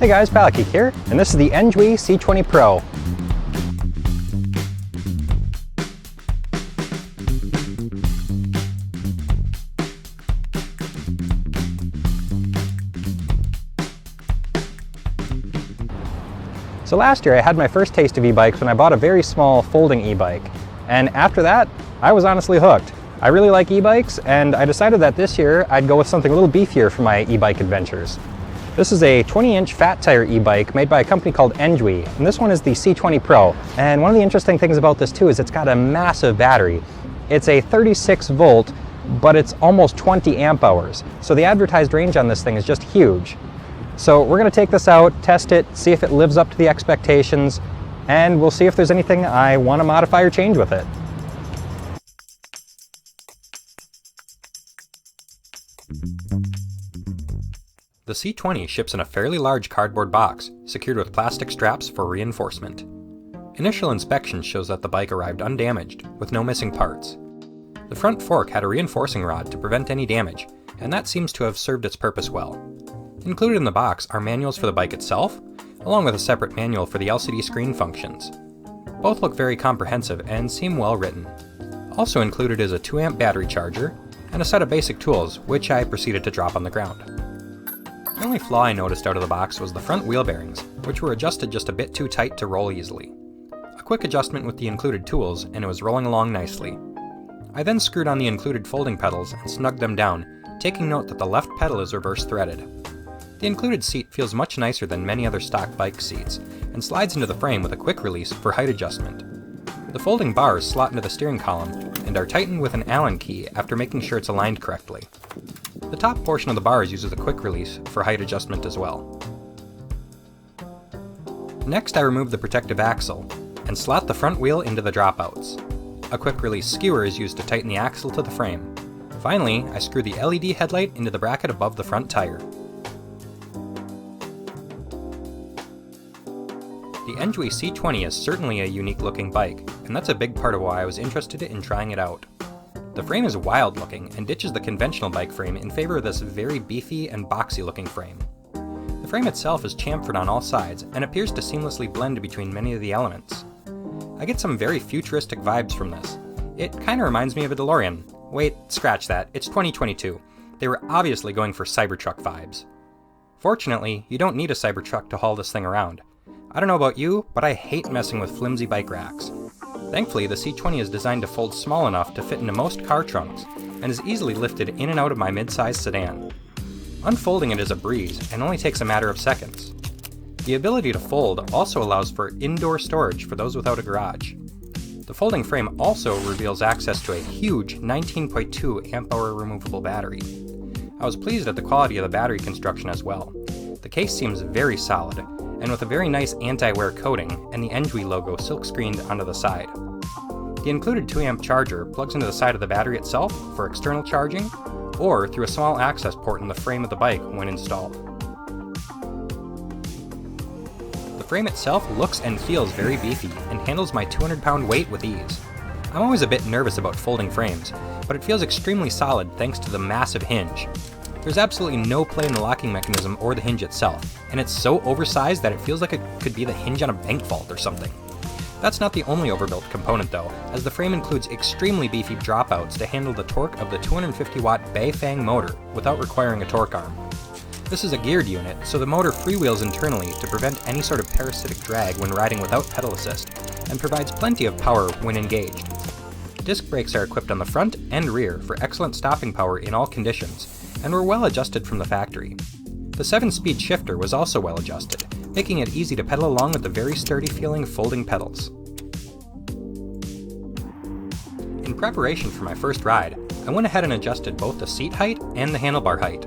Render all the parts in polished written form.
Hey guys, Ebike here, and this is the Engwe C20 Pro. So last year I had my first taste of e-bikes when I bought a very small folding e-bike, and after that I was honestly hooked. I really like e-bikes, and I decided that this year I'd go with something a little beefier for my e-bike adventures. This is a 20-inch fat tire e-bike made by a company called Engwe, and this one is the C20 Pro. And one of the interesting things about this too is it's got a massive battery. It's a 36 volt, but it's almost 20 amp hours. So the advertised range on this thing is just huge. So we're gonna take this out, test it, see if it lives up to the expectations, and we'll see if there's anything I wanna modify or change with it. The C20 ships in a fairly large cardboard box, secured with plastic straps for reinforcement. Initial inspection shows that the bike arrived undamaged, with no missing parts. The front fork had a reinforcing rod to prevent any damage, and that seems to have served its purpose well. Included in the box are manuals for the bike itself, along with a separate manual for the LCD screen functions. Both look very comprehensive and seem well written. Also included is a 2-amp battery charger, and a set of basic tools, which I proceeded to drop on the ground. The only flaw I noticed out of the box was the front wheel bearings, which were adjusted just a bit too tight to roll easily. A quick adjustment with the included tools, and it was rolling along nicely. I then screwed on the included folding pedals and snugged them down, taking note that the left pedal is reverse threaded. The included seat feels much nicer than many other stock bike seats, and slides into the frame with a quick release for height adjustment. The folding bars slot into the steering column, and are tightened with an Allen key after making sure it's aligned correctly. The top portion of the bars uses a quick release for height adjustment as well. Next, I remove the protective axle and slot the front wheel into the dropouts. A quick release skewer is used to tighten the axle to the frame. Finally, I screw the LED headlight into the bracket above the front tire. The Engwe C20 is certainly a unique looking bike, and that's a big part of why I was interested in trying it out. The frame is wild looking and ditches the conventional bike frame in favor of this very beefy and boxy looking frame. The frame itself is chamfered on all sides and appears to seamlessly blend between many of the elements. I get some very futuristic vibes from this. It kinda reminds me of a DeLorean. Wait, scratch that, it's 2022. They were obviously going for Cybertruck vibes. Fortunately, you don't need a Cybertruck to haul this thing around. I don't know about you, but I hate messing with flimsy bike racks. Thankfully, the C20 is designed to fold small enough to fit into most car trunks, and is easily lifted in and out of my mid-sized sedan. Unfolding it is a breeze, and only takes a matter of seconds. The ability to fold also allows for indoor storage for those without a garage. The folding frame also reveals access to a huge 19.2 amp-hour removable battery. I was pleased at the quality of the battery construction as well. The case seems very solid, and with a very nice anti-wear coating and the Engwe logo silk-screened onto the side. The included 2-amp charger plugs into the side of the battery itself for external charging, or through a small access port in the frame of the bike when installed. The frame itself looks and feels very beefy and handles my 200-pound weight with ease. I'm always a bit nervous about folding frames, but it feels extremely solid thanks to the massive hinge. There's absolutely no play in the locking mechanism or the hinge itself, and it's so oversized that it feels like it could be the hinge on a bank vault or something. That's not the only overbuilt component though, as the frame includes extremely beefy dropouts to handle the torque of the 250-watt Beifang motor without requiring a torque arm. This is a geared unit, so the motor freewheels internally to prevent any sort of parasitic drag when riding without pedal assist, and provides plenty of power when engaged. Disc brakes are equipped on the front and rear for excellent stopping power in all conditions, and were well adjusted from the factory. The 7-speed shifter was also well adjusted, making it easy to pedal along with the very sturdy feeling folding pedals. In preparation for my first ride, I went ahead and adjusted both the seat height and the handlebar height.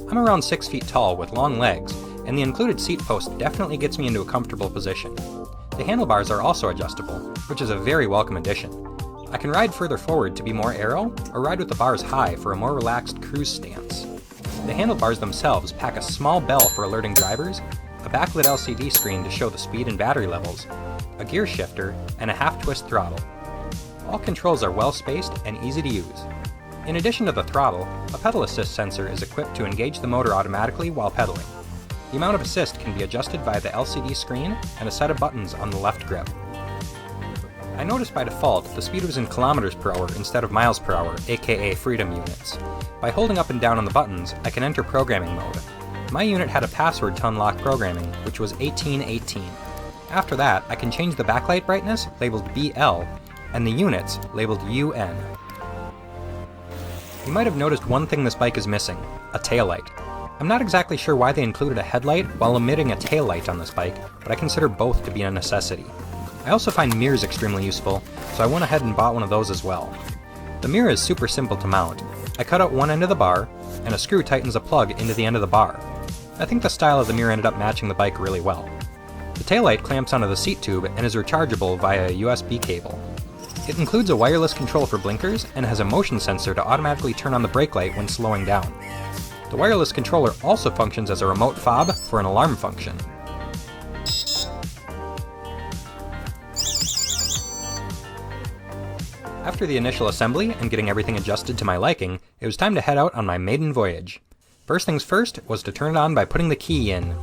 I'm around 6 feet tall with long legs, and the included seat post definitely gets me into a comfortable position. The handlebars are also adjustable, which is a very welcome addition. I can ride further forward to be more aero, or ride with the bars high for a more relaxed cruise stance. The handlebars themselves pack a small bell for alerting drivers, a backlit LCD screen to show the speed and battery levels, a gear shifter, and a half-twist throttle. All controls are well spaced and easy to use. In addition to the throttle, a pedal assist sensor is equipped to engage the motor automatically while pedaling. The amount of assist can be adjusted via the LCD screen and a set of buttons on the left grip. I noticed by default the speed was in kilometers per hour instead of miles per hour, aka freedom units. By holding up and down on the buttons, I can enter programming mode. My unit had a password to unlock programming, which was 1818. After that, I can change the backlight brightness, labeled BL, and the units, labeled UN. You might have noticed one thing this bike is missing, a taillight. I'm not exactly sure why they included a headlight while omitting a taillight on this bike, but I consider both to be a necessity. I also find mirrors extremely useful, so I went ahead and bought one of those as well. The mirror is super simple to mount. I cut out one end of the bar, and a screw tightens a plug into the end of the bar. I think the style of the mirror ended up matching the bike really well. The taillight clamps onto the seat tube and is rechargeable via a USB cable. It includes a wireless control for blinkers and has a motion sensor to automatically turn on the brake light when slowing down. The wireless controller also functions as a remote fob for an alarm function. After the initial assembly and getting everything adjusted to my liking, it was time to head out on my maiden voyage. First things first was to turn it on by putting the key in.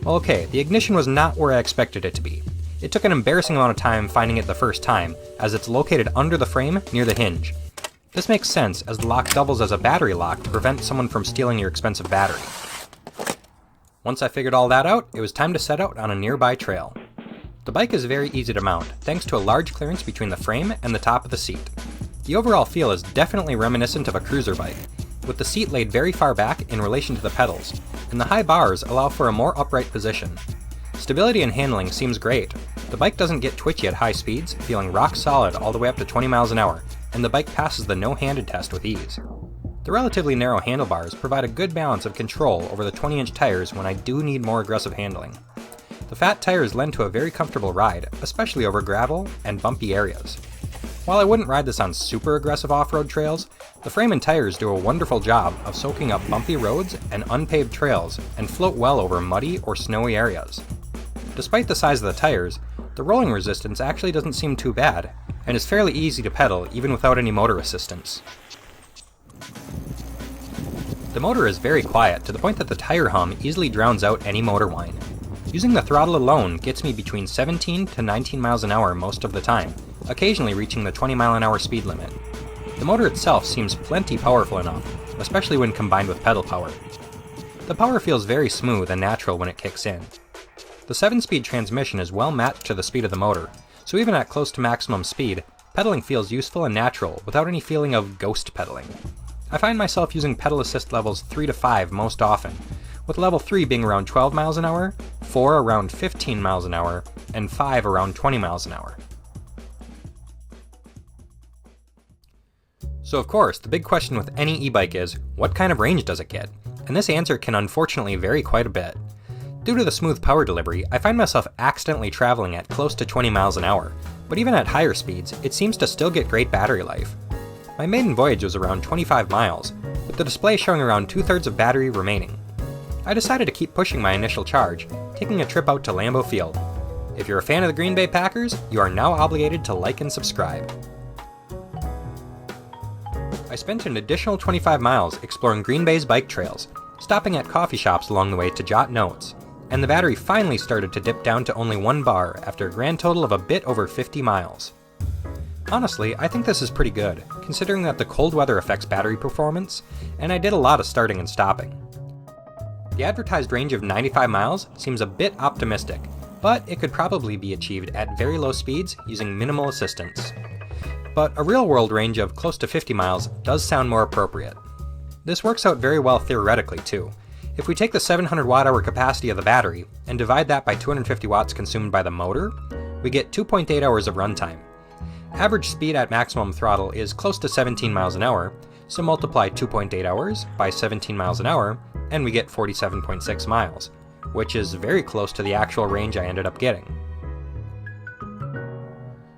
Well, okay, the ignition was not where I expected it to be. It took an embarrassing amount of time finding it the first time, as it's located under the frame near the hinge. This makes sense, as the lock doubles as a battery lock to prevent someone from stealing your expensive battery. Once I figured all that out, it was time to set out on a nearby trail. The bike is very easy to mount, thanks to a large clearance between the frame and the top of the seat. The overall feel is definitely reminiscent of a cruiser bike, with the seat laid very far back in relation to the pedals, and the high bars allow for a more upright position. Stability and handling seems great. The bike doesn't get twitchy at high speeds, feeling rock solid all the way up to 20 miles an hour, and the bike passes the no-handed test with ease. The relatively narrow handlebars provide a good balance of control over the 20-inch tires when I do need more aggressive handling. The fat tires lend to a very comfortable ride, especially over gravel and bumpy areas. While I wouldn't ride this on super aggressive off-road trails, the frame and tires do a wonderful job of soaking up bumpy roads and unpaved trails and float well over muddy or snowy areas. Despite the size of the tires, the rolling resistance actually doesn't seem too bad, and is fairly easy to pedal even without any motor assistance. The motor is very quiet, to the point that the tire hum easily drowns out any motor whine. Using the throttle alone gets me between 17 to 19 miles an hour most of the time, occasionally reaching the 20 mile an hour speed limit. The motor itself seems plenty powerful enough, especially when combined with pedal power. The power feels very smooth and natural when it kicks in. The 7-speed transmission is well matched to the speed of the motor, so even at close to maximum speed, pedaling feels useful and natural without any feeling of ghost pedaling. I find myself using pedal assist levels 3 to 5 most often, with level 3 being around 12 miles an hour, 4 around 15 miles an hour, and 5 around 20 miles an hour. So of course, the big question with any e-bike is, what kind of range does it get? And this answer can unfortunately vary quite a bit. Due to the smooth power delivery, I find myself accidentally traveling at close to 20 miles an hour, but even at higher speeds, it seems to still get great battery life. My maiden voyage was around 25 miles, with the display showing around 2/3 of battery remaining. I decided to keep pushing my initial charge, taking a trip out to Lambeau Field. If you're a fan of the Green Bay Packers, you are now obligated to like and subscribe. I spent an additional 25 miles exploring Green Bay's bike trails, stopping at coffee shops along the way to jot notes, and the battery finally started to dip down to only 1 bar after a grand total of a bit over 50 miles. Honestly, I think this is pretty good, considering that the cold weather affects battery performance, and I did a lot of starting and stopping. The advertised range of 95 miles seems a bit optimistic, but it could probably be achieved at very low speeds using minimal assistance. But a real-world range of close to 50 miles does sound more appropriate. This works out very well theoretically too. If we take the 700 watt-hour capacity of the battery and divide that by 250 watts consumed by the motor, we get 2.8 hours of runtime. Average speed at maximum throttle is close to 17 miles an hour, so multiply 2.8 hours by 17 miles an hour, and we get 47.6 miles, which is very close to the actual range I ended up getting.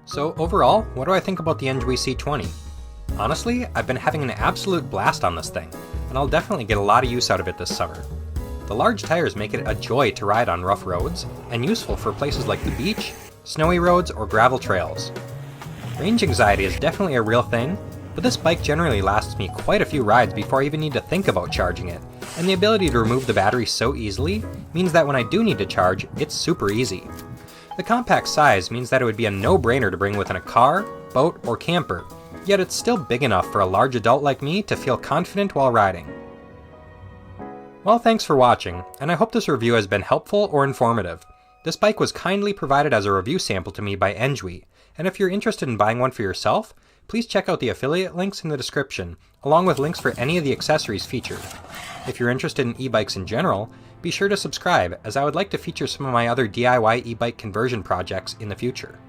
So overall, what do I think about the Engwe C20? Honestly, I've been having an absolute blast on this thing, and I'll definitely get a lot of use out of it this summer. The large tires make it a joy to ride on rough roads, and useful for places like the beach, snowy roads, or gravel trails. Range anxiety is definitely a real thing, but this bike generally lasts me quite a few rides before I even need to think about charging it, and the ability to remove the battery so easily means that when I do need to charge, it's super easy. The compact size means that it would be a no-brainer to bring within a car, boat, or camper, yet it's still big enough for a large adult like me to feel confident while riding. Well, thanks for watching, and I hope this review has been helpful or informative. This bike was kindly provided as a review sample to me by Engwe, and if you're interested in buying one for yourself, please check out the affiliate links in the description, along with links for any of the accessories featured. If you're interested in e-bikes in general, be sure to subscribe, as I would like to feature some of my other DIY e-bike conversion projects in the future.